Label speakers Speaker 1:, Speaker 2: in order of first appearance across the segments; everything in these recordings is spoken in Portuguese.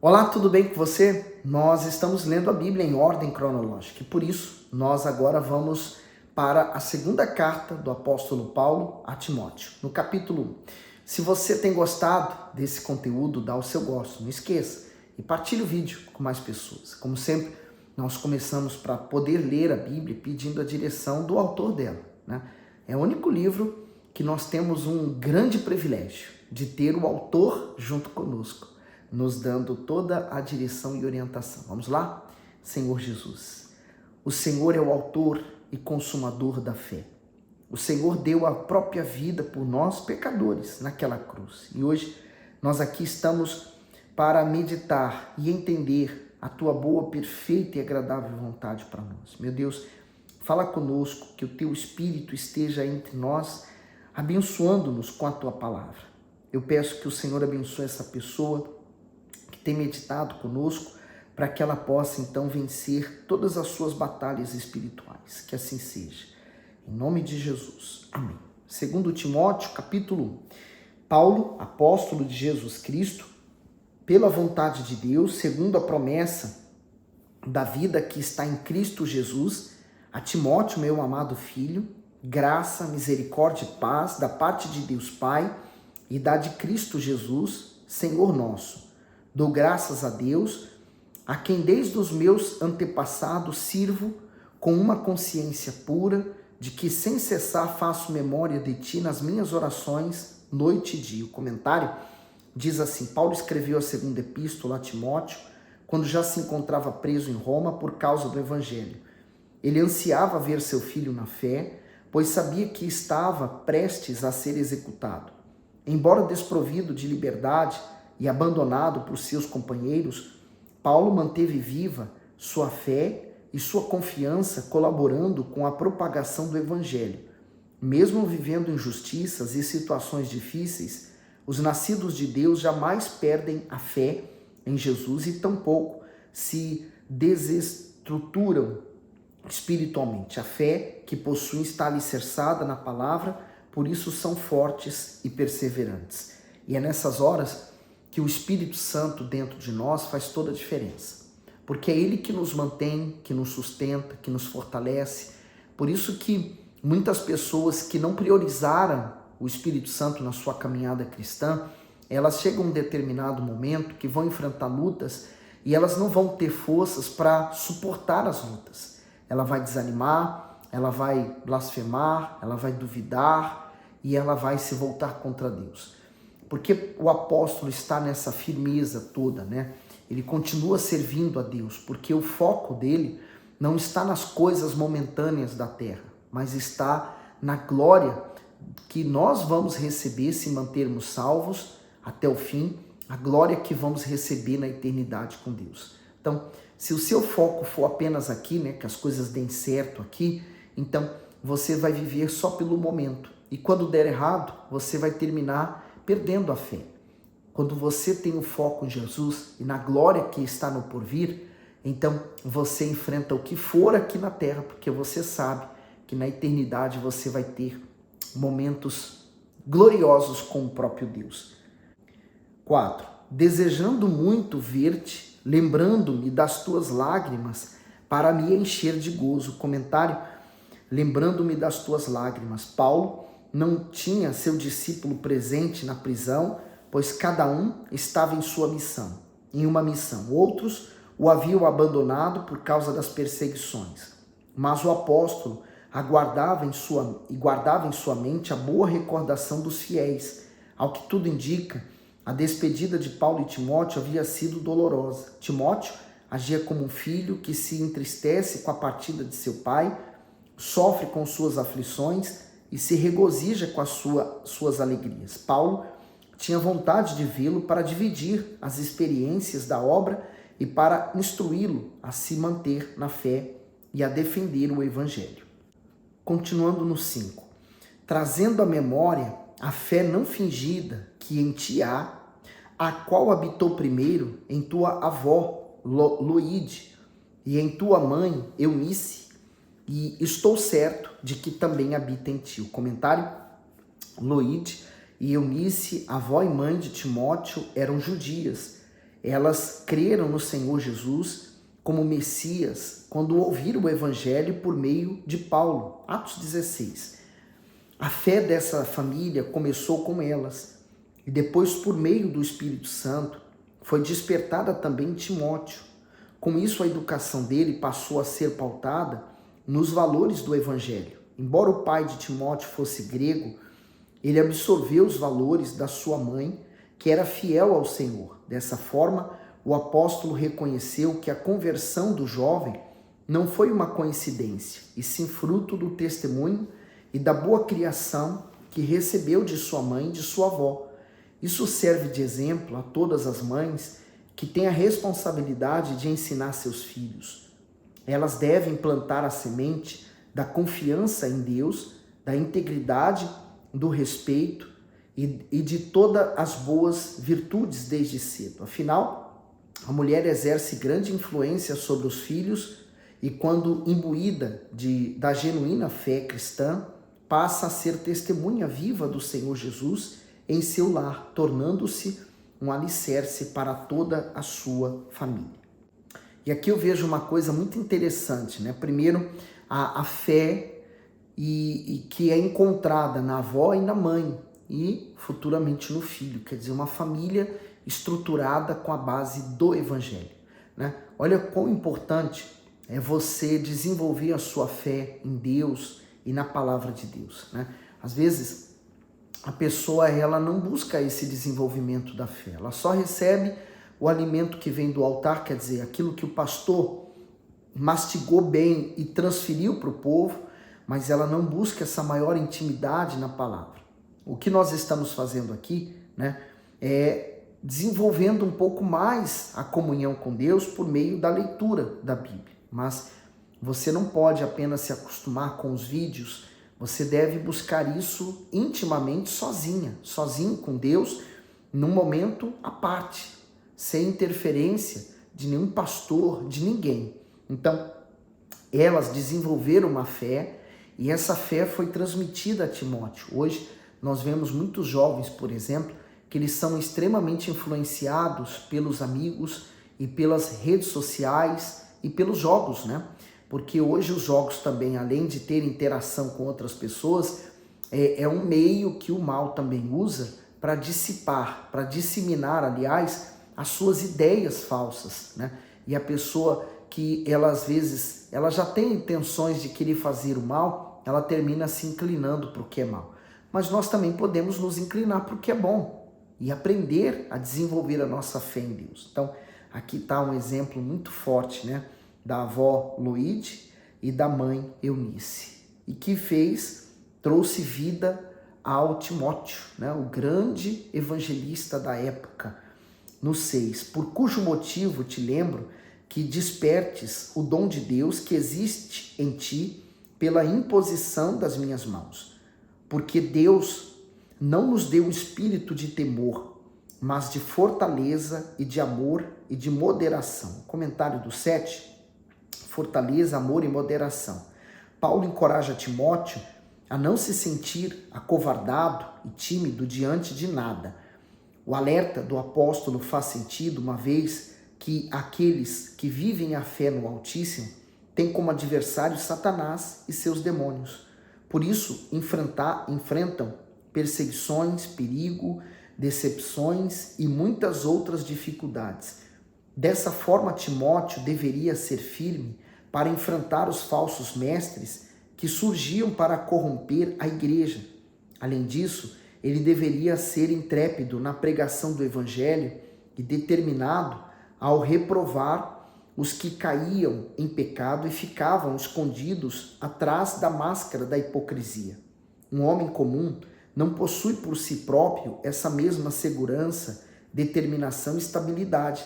Speaker 1: Olá, tudo bem com você? Nós estamos lendo a Bíblia em ordem cronológica e por isso nós agora vamos para a segunda carta do apóstolo Paulo a Timóteo, no capítulo 1. Se você tem gostado desse conteúdo, dá o seu gosto, não esqueça e partilhe o vídeo com mais pessoas. Como sempre, nós começamos para poder ler a Bíblia pedindo a direção do autor dela, né? É o único livro que nós temos um grande privilégio de ter o autor junto conosco, nos dando toda a direção e orientação. Vamos lá? Senhor Jesus, o Senhor é o autor e consumador da fé. O Senhor deu a própria vida por nós, pecadores, naquela cruz. E hoje nós aqui estamos para meditar e entender a tua boa, perfeita e agradável vontade para nós. Meu Deus, fala conosco, que o teu Espírito esteja entre nós, abençoando-nos com a tua palavra. Eu peço que o Senhor abençoe essa pessoa que tem meditado conosco, para que ela possa então vencer todas as suas batalhas espirituais. Que assim seja. Em nome de Jesus. Amém. Segundo Timóteo, capítulo 1. Paulo, apóstolo de Jesus Cristo, pela vontade de Deus, segundo a promessa da vida que está em Cristo Jesus, a Timóteo, meu amado filho, graça, misericórdia e paz da parte de Deus Pai e da de Cristo Jesus, Senhor nosso. Dou graças a Deus, a quem desde os meus antepassados sirvo com uma consciência pura, de que sem cessar faço memória de ti nas minhas orações, noite e dia. O comentário diz assim: Paulo escreveu a segunda epístola a Timóteo, quando já se encontrava preso em Roma por causa do Evangelho. Ele ansiava ver seu filho na fé, pois sabia que estava prestes a ser executado. Embora desprovido de liberdade e abandonado por seus companheiros, Paulo manteve viva sua fé e sua confiança, colaborando com a propagação do Evangelho. Mesmo vivendo injustiças e situações difíceis, os nascidos de Deus jamais perdem a fé em Jesus e tampouco se desestruturam espiritualmente. A fé que possuem está alicerçada na palavra, por isso são fortes e perseverantes. E é nessas horas que o Espírito Santo dentro de nós faz toda a diferença, porque é Ele que nos mantém, que nos sustenta, que nos fortalece. Por isso que muitas pessoas que não priorizaram o Espírito Santo na sua caminhada cristã, elas chegam a um determinado momento que vão enfrentar lutas e elas não vão ter forças para suportar as lutas. Ela vai desanimar, ela vai blasfemar, ela vai duvidar e ela vai se voltar contra Deus. Porque o apóstolo está nessa firmeza toda, né? Ele continua servindo a Deus, porque o foco dele não está nas coisas momentâneas da terra, mas está na glória que nós vamos receber se mantermos salvos até o fim, a glória que vamos receber na eternidade com Deus. Então, se o seu foco for apenas aqui, né, que as coisas deem certo aqui, então você vai viver só pelo momento. E quando der errado, você vai terminar perdendo a fé. Quando você tem o foco em Jesus e na glória que está no porvir, então você enfrenta o que for aqui na terra, porque você sabe que na eternidade você vai ter momentos gloriosos com o próprio Deus. 4. Desejando muito ver-te, lembrando-me das tuas lágrimas, para me encher de gozo. Comentário: lembrando-me das tuas lágrimas. Paulo não tinha seu discípulo presente na prisão, pois cada um estava em sua missão, em uma missão. Outros o haviam abandonado por causa das perseguições. Mas o apóstolo guardava em sua mente a boa recordação dos fiéis. Ao que tudo indica, a despedida de Paulo e Timóteo havia sido dolorosa. Timóteo agia como um filho que se entristece com a partida de seu pai, sofre com suas aflições e se regozija com as suas alegrias. Paulo tinha vontade de vê-lo para dividir as experiências da obra e para instruí-lo a se manter na fé e a defender o Evangelho. Continuando no 5. Trazendo à memória a fé não fingida que em ti há, a qual habitou primeiro em tua avó Loide e em tua mãe Eunice, e estou certo de que também habita em ti. O comentário: Loide e Eunice, avó e mãe de Timóteo, eram judias Elas creram no Senhor Jesus como Messias quando ouviram o Evangelho por meio de Paulo. Atos 16. A fé dessa família começou com elas e depois, por meio do Espírito Santo, foi despertada também Timóteo. Com isso, a educação dele passou a ser pautada nos valores do Evangelho. Embora o pai de Timóteo fosse grego, ele absorveu os valores da sua mãe, que era fiel ao Senhor. Dessa forma, o apóstolo reconheceu que a conversão do jovem não foi uma coincidência, e sim fruto do testemunho e da boa criação que recebeu de sua mãe e de sua avó. Isso serve de exemplo a todas as mães que têm a responsabilidade de ensinar seus filhos. Elas devem plantar a semente da confiança em Deus, da integridade, do respeito e de todas as boas virtudes desde cedo. Afinal, a mulher exerce grande influência sobre os filhos e, quando imbuída da genuína fé cristã, passa a ser testemunha viva do Senhor Jesus em seu lar, tornando-se um alicerce para toda a sua família. E aqui eu vejo uma coisa muito interessante, né? Primeiro, a fé e que é encontrada na avó e na mãe e futuramente no filho, quer dizer, uma família estruturada com a base do Evangelho, né? Olha quão importante é você desenvolver a sua fé em Deus e na palavra de Deus, né? Às vezes a pessoa ela não busca esse desenvolvimento da fé, ela só recebe o alimento que vem do altar, quer dizer, aquilo que o pastor mastigou bem e transferiu para o povo, mas ela não busca essa maior intimidade na palavra. O que nós estamos fazendo aqui, né, é desenvolvendo um pouco mais a comunhão com Deus por meio da leitura da Bíblia. Mas você não pode apenas se acostumar com os vídeos, você deve buscar isso intimamente sozinho com Deus, num momento à parte, sem interferência de nenhum pastor, de ninguém. Então, elas desenvolveram uma fé e essa fé foi transmitida a Timóteo. Hoje, nós vemos muitos jovens, por exemplo, que eles são extremamente influenciados pelos amigos e pelas redes sociais e pelos jogos, né? Porque hoje os jogos também, além de ter interação com outras pessoas, é um meio que o mal também usa para dissipar, para disseminar, aliás, as suas ideias falsas, né? E a pessoa que ela às vezes ela já tem intenções de querer fazer o mal, ela termina se inclinando para o que é mal. Mas nós também podemos nos inclinar para o que é bom e aprender a desenvolver a nossa fé em Deus. Então, aqui está um exemplo muito forte, né, da avó Loide e da mãe Eunice, e que trouxe vida ao Timóteo, né, o grande evangelista da época. No 6, por cujo motivo te lembro que despertes o dom de Deus que existe em ti pela imposição das minhas mãos. Porque Deus não nos deu espírito de temor, mas de fortaleza e de amor e de moderação. Comentário do 7, fortaleza, amor e moderação. Paulo encoraja Timóteo a não se sentir acovardado e tímido diante de nada. O alerta do apóstolo faz sentido, uma vez que aqueles que vivem a fé no Altíssimo têm como adversário Satanás e seus demônios. Por isso, enfrentam perseguições, perigo, decepções e muitas outras dificuldades. Dessa forma, Timóteo deveria ser firme para enfrentar os falsos mestres que surgiam para corromper a igreja. Além disso, ele deveria ser intrépido na pregação do Evangelho e determinado ao reprovar os que caíam em pecado e ficavam escondidos atrás da máscara da hipocrisia. Um homem comum não possui por si próprio essa mesma segurança, determinação e estabilidade,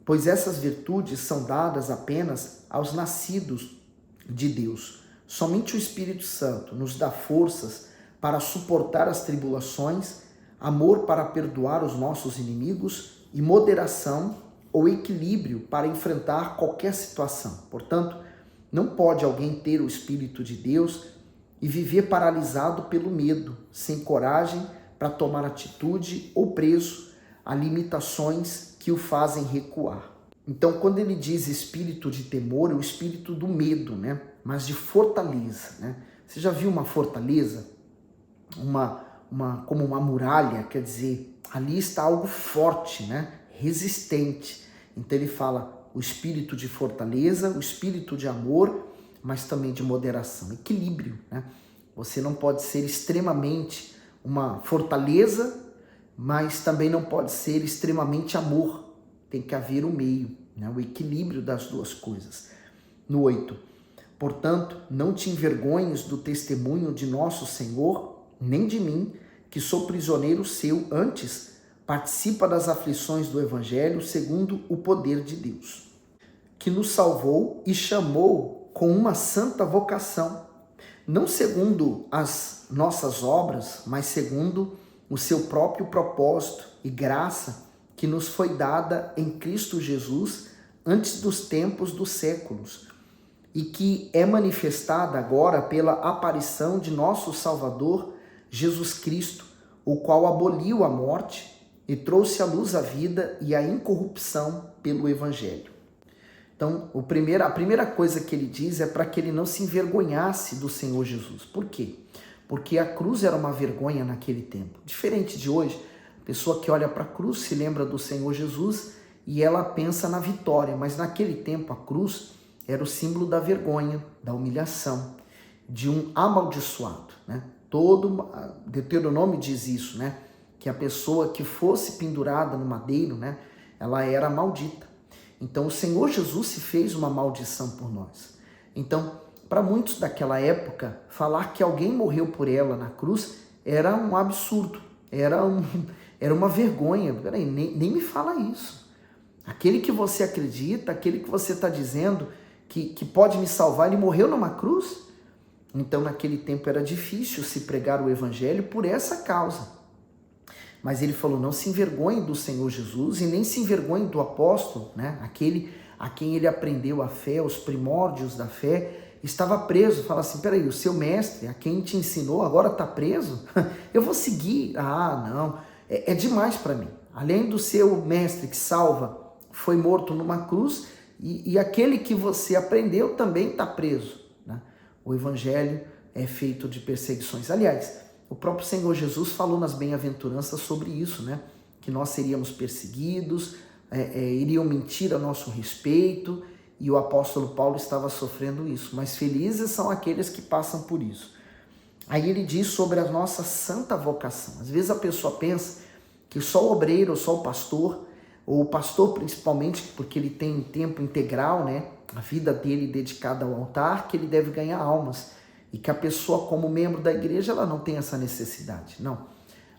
Speaker 1: pois essas virtudes são dadas apenas aos nascidos de Deus. Somente o Espírito Santo nos dá forças para suportar as tribulações, amor para perdoar os nossos inimigos e moderação ou equilíbrio para enfrentar qualquer situação. Portanto, não pode alguém ter o Espírito de Deus e viver paralisado pelo medo, sem coragem para tomar atitude ou preso a limitações que o fazem recuar. Então, quando ele diz espírito de temor, é o espírito do medo, né? Mas de fortaleza, né? Você já viu uma fortaleza? Como uma muralha, quer dizer, ali está algo forte, né? Resistente. Então ele fala o espírito de fortaleza, o espírito de amor, mas também de moderação, equilíbrio, né? Você não pode ser extremamente uma fortaleza, mas também não pode ser extremamente amor. Tem que haver o meio, né? O equilíbrio das duas coisas. No 8, portanto, não te envergonhes do testemunho de nosso Senhor, nem de mim, que sou prisioneiro seu, antes participa das aflições do Evangelho segundo o poder de Deus, que nos salvou e chamou com uma santa vocação, não segundo as nossas obras, mas segundo o seu próprio propósito e graça que nos foi dada em Cristo Jesus antes dos tempos dos séculos, e que é manifestada agora pela aparição de nosso Salvador, Jesus Cristo, o qual aboliu a morte e trouxe à luz a vida e a incorrupção pelo Evangelho. Então, a primeira coisa que ele diz é para que ele não se envergonhasse do Senhor Jesus. Por quê? Porque a cruz era uma vergonha naquele tempo. Diferente de hoje, a pessoa que olha para a cruz se lembra do Senhor Jesus e ela pensa na vitória, mas naquele tempo a cruz era o símbolo da vergonha, da humilhação, de um amaldiçoado, né? Deuteronômio diz isso, né? Que a pessoa que fosse pendurada no madeiro, né? Ela era maldita. Então o Senhor Jesus se fez uma maldição por nós. Então, para muitos daquela época, falar que alguém morreu por ela na cruz era um absurdo, era uma vergonha. Peraí, nem me fala isso. Aquele que você acredita, aquele que você está dizendo que pode me salvar, ele morreu numa cruz? Então, naquele tempo era difícil se pregar o evangelho por essa causa. Mas ele falou, não se envergonhe do Senhor Jesus e nem se envergonhe do apóstolo, né? Aquele a quem ele aprendeu a fé, os primórdios da fé, estava preso. Fala assim, peraí, o seu mestre, a quem te ensinou, agora está preso? Eu vou seguir. Ah, não, é demais para mim. Além do seu mestre que salva, foi morto numa cruz, e aquele que você aprendeu também está preso, né? O evangelho é feito de perseguições. Aliás, o próprio Senhor Jesus falou nas bem-aventuranças sobre isso, né? Que nós seríamos perseguidos, iriam mentir a nosso respeito, e o apóstolo Paulo estava sofrendo isso. Mas felizes são aqueles que passam por isso. Aí ele diz sobre a nossa santa vocação. Às vezes a pessoa pensa que só o obreiro, só o pastor, ou o pastor principalmente, porque ele tem um tempo integral, né? A vida dele dedicada ao altar, que ele deve ganhar almas. E que a pessoa, como membro da igreja, ela não tem essa necessidade. Não.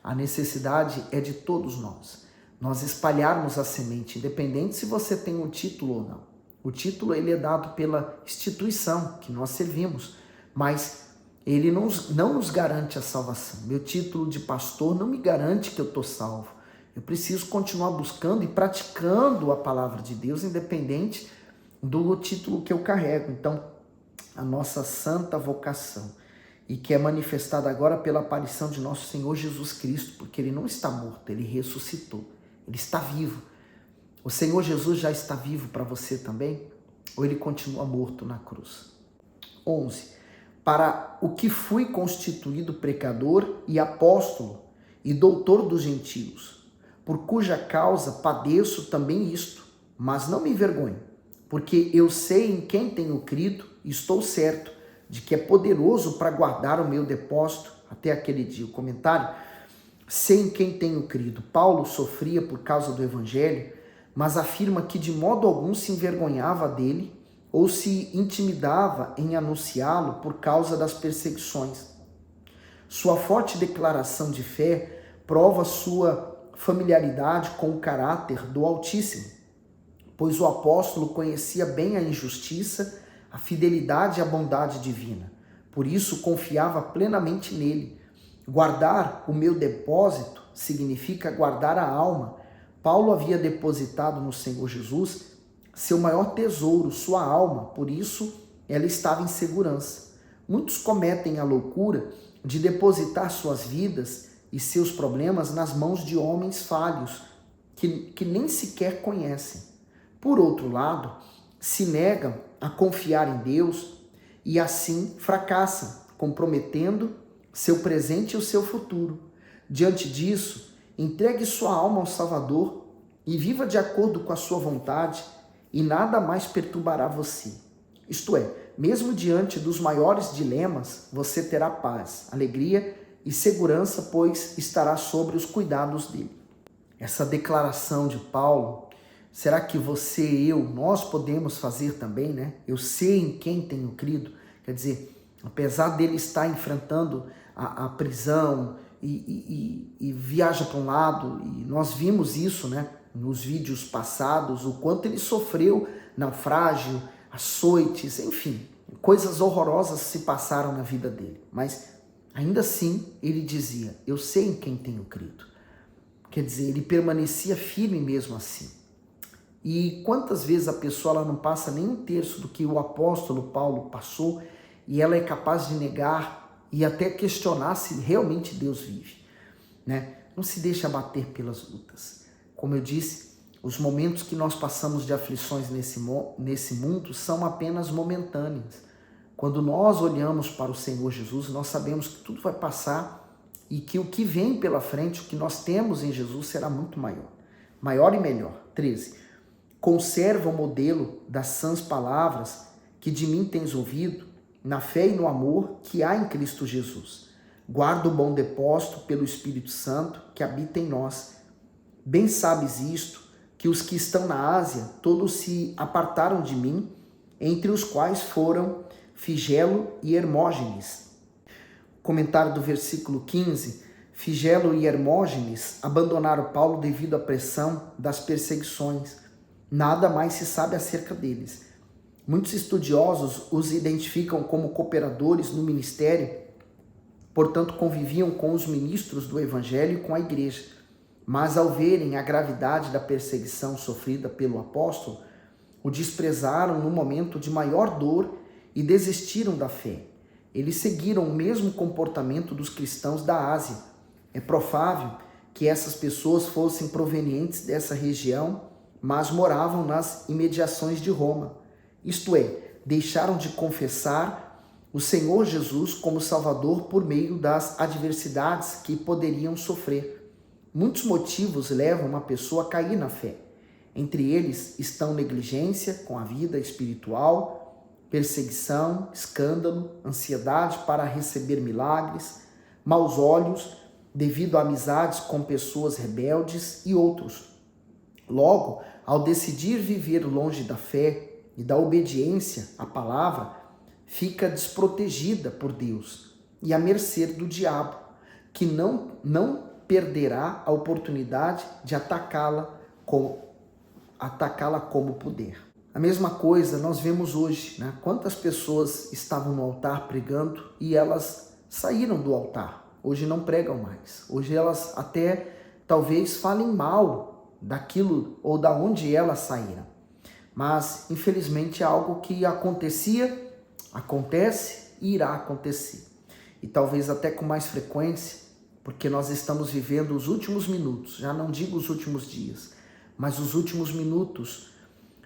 Speaker 1: A necessidade é de todos nós. Nós espalharmos a semente, independente se você tem um título ou não. O título ele é dado pela instituição que nós servimos, mas ele não nos garante a salvação. Meu título de pastor não me garante que eu estou salvo. Eu preciso continuar buscando e praticando a palavra de Deus, independente do título que eu carrego. Então, a nossa santa vocação, e que é manifestada agora pela aparição de nosso Senhor Jesus Cristo, porque ele não está morto, ele ressuscitou, ele está vivo. O Senhor Jesus já está vivo para você também? Ou ele continua morto na cruz? 11. Para o que fui constituído pecador e apóstolo e doutor dos gentios, por cuja causa padeço também isto, mas não me envergonho, porque eu sei em quem tenho crido e estou certo de que é poderoso para guardar o meu depósito até aquele dia. O comentário, sei em quem tenho crido. Paulo sofria por causa do evangelho, mas afirma que de modo algum se envergonhava dele ou se intimidava em anunciá-lo por causa das perseguições. Sua forte declaração de fé prova sua familiaridade com o caráter do Altíssimo, pois o apóstolo conhecia bem a injustiça, a fidelidade e a bondade divina. Por isso confiava plenamente nele. Guardar o meu depósito significa guardar a alma. Paulo havia depositado no Senhor Jesus seu maior tesouro, sua alma, por isso ela estava em segurança. Muitos cometem a loucura de depositar suas vidas e seus problemas nas mãos de homens falhos, que nem sequer conhecem. Por outro lado, se negam a confiar em Deus e assim fracassam, comprometendo seu presente e o seu futuro. Diante disso, entregue sua alma ao Salvador e viva de acordo com a sua vontade, e nada mais perturbará você. Isto é, mesmo diante dos maiores dilemas, você terá paz, alegria e segurança, pois estará sobre os cuidados dele. Essa declaração de Paulo, será que você e eu, nós podemos fazer também, né? Eu sei em quem tenho crido. Quer dizer, apesar dele estar enfrentando a prisão e viaja para um lado, e nós vimos isso, né, nos vídeos passados, o quanto ele sofreu naufrágio, açoites, enfim, coisas horrorosas se passaram na vida dele. Mas ainda assim ele dizia, eu sei em quem tenho crido. Quer dizer, ele permanecia firme mesmo assim. E quantas vezes a pessoa ela não passa nem um terço do que o apóstolo Paulo passou e ela é capaz de negar e até questionar se realmente Deus vive, né? Não se deixe abater pelas lutas. Como eu disse, os momentos que nós passamos de aflições nesse mundo são apenas momentâneos. Quando nós olhamos para o Senhor Jesus, nós sabemos que tudo vai passar e que o que vem pela frente, o que nós temos em Jesus será muito maior. Maior e melhor. 13. Conserva o modelo das sãs palavras que de mim tens ouvido, na fé e no amor que há em Cristo Jesus. Guarda o bom depósito pelo Espírito Santo que habita em nós. Bem sabes isto, que os que estão na Ásia, todos se apartaram de mim, entre os quais foram Figelo e Hermógenes. Comentário do versículo 15. Figelo e Hermógenes abandonaram Paulo devido à pressão das perseguições. Nada mais se sabe acerca deles. Muitos estudiosos os identificam como cooperadores no ministério, portanto conviviam com os ministros do evangelho e com a igreja. Mas ao verem a gravidade da perseguição sofrida pelo apóstolo, o desprezaram no momento de maior dor e desistiram da fé. Eles seguiram o mesmo comportamento dos cristãos da Ásia. É provável que essas pessoas fossem provenientes dessa região, mas moravam nas imediações de Roma. Isto é, deixaram de confessar o Senhor Jesus como Salvador por meio das adversidades que poderiam sofrer. Muitos motivos levam uma pessoa a cair na fé. Entre eles estão negligência com a vida espiritual, perseguição, escândalo, ansiedade para receber milagres, maus olhos devido a amizades com pessoas rebeldes e outros. Logo, ao decidir viver longe da fé e da obediência à palavra, fica desprotegida por Deus e à mercê do diabo, que não perderá a oportunidade de atacá-la como puder. A mesma coisa nós vemos hoje, né? Quantas pessoas estavam no altar pregando e elas saíram do altar. Hoje não pregam mais. Hoje elas até talvez falem mal daquilo ou da onde elas saíram. Mas, infelizmente, é algo que acontecia, acontece e irá acontecer. E talvez até com mais frequência, porque nós estamos vivendo os últimos minutos, já não digo os últimos dias, mas os últimos minutos.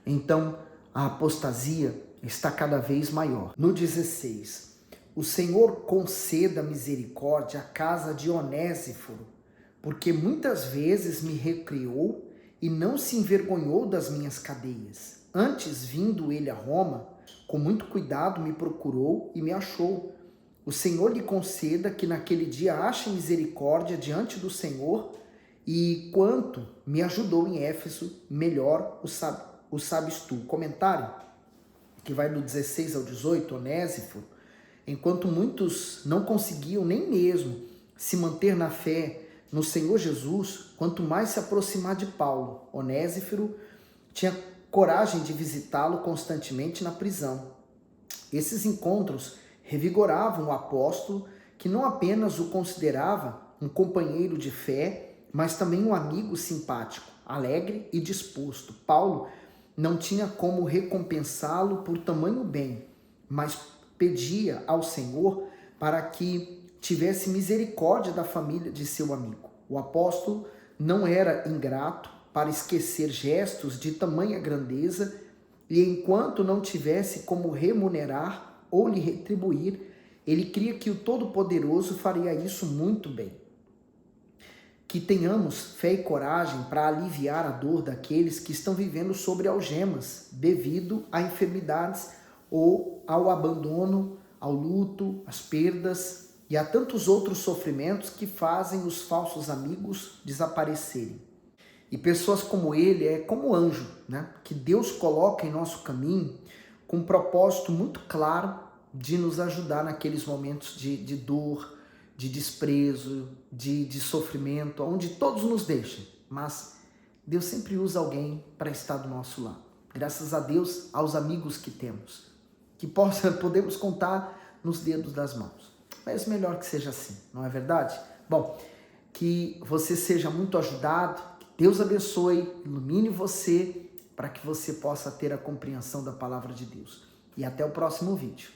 Speaker 1: Então, a apostasia está cada vez maior. No 16, o Senhor conceda misericórdia à casa de Onésiforo, porque muitas vezes me recriou e não se envergonhou das minhas cadeias. Antes, vindo ele a Roma, com muito cuidado me procurou e me achou. O Senhor lhe conceda que naquele dia ache misericórdia diante do Senhor, e quanto me ajudou em Éfeso, melhor o sabes tu. Comentário, que vai do 16 ao 18, Onésiforo, enquanto muitos não conseguiam nem mesmo se manter na fé no Senhor Jesus, quanto mais se aproximar de Paulo. Onésiforo tinha coragem de visitá-lo constantemente na prisão. Esses encontros revigoravam o apóstolo, que não apenas o considerava um companheiro de fé, mas também um amigo simpático, alegre e disposto. Paulo não tinha como recompensá-lo por tamanho bem, mas pedia ao Senhor para que tivesse misericórdia da família de seu amigo. O apóstolo não era ingrato para esquecer gestos de tamanha grandeza, e enquanto não tivesse como remunerar ou lhe retribuir, ele cria que o Todo-Poderoso faria isso muito bem. Que tenhamos fé e coragem para aliviar a dor daqueles que estão vivendo sobre algemas, devido a enfermidades ou ao abandono, ao luto, às perdas e a tantos outros sofrimentos que fazem os falsos amigos desaparecerem. E pessoas como ele é como anjo, né? Que Deus coloca em nosso caminho com um propósito muito claro de nos ajudar naqueles momentos de dor, de desprezo, de sofrimento, onde todos nos deixam. Mas Deus sempre usa alguém para estar do nosso lado. Graças a Deus, aos amigos que temos, que podemos contar nos dedos das mãos. Mas melhor que seja assim, não é verdade? Bom, que você seja muito ajudado, que Deus abençoe, ilumine você, para que você possa ter a compreensão da palavra de Deus. E até o próximo vídeo.